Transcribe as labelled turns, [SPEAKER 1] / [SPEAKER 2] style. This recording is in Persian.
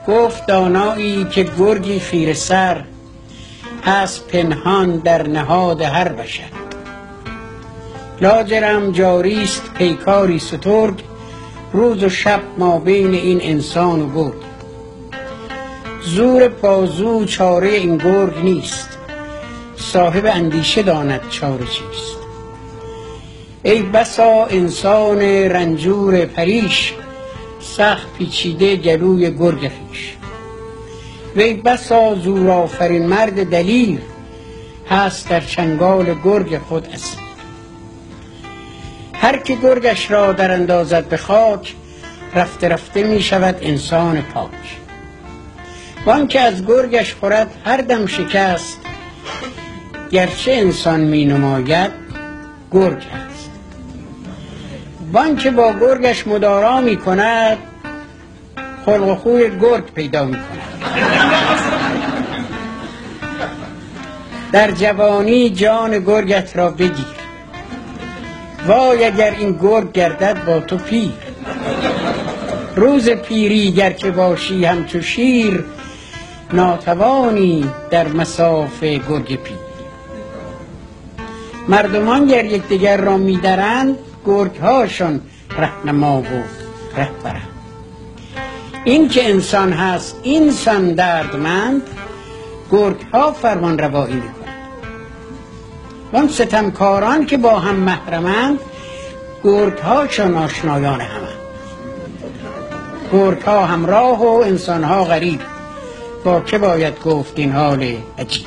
[SPEAKER 1] گفت دانایی که گرگی خیره سر هست پنهان در نهاد هر بشر. لاجرم جاریست پیکاری سترگ روز و شب ما بین این انسان و گرگ. زور بازو چاره این گرگ نیست صاحب اندیشه داند چاره چیست. ای بسا انسان رنجور پریش سخت پیچیده گلوی گرگ خویش. وی بسا زورآفرین مرد دلیر هست در چنگال گرگ خود اسیر. هر که گرگش را در اندازد به خاک رفته رفته می شود انسان پاک. وان که از گرگش خورد هر دم شکست گرچه انسان می نماید گرگ است. وان که با گرگش مدارا می کند خلق و خوی گرگ پیدا می کند. در جوانی جان گرگت را بگیر وای اگر این گرگ گردد با تو پیر. روز پیری گر که باشی همچو شیر ناتوانی در مصاف گرگ پیر. مردمان گر یکدیگر را می‌درند گرگ هاشون رهنما و رهبرند. این که انسان هست اینسان دردمند گرگ ها فرمان روایی می‌کنند. وان ستمکاران که با هم محرمند گرگ هاشون آشنایان همند. گرگ ها همراه و انسان ها غریب با که باید گفت این حال عجیب.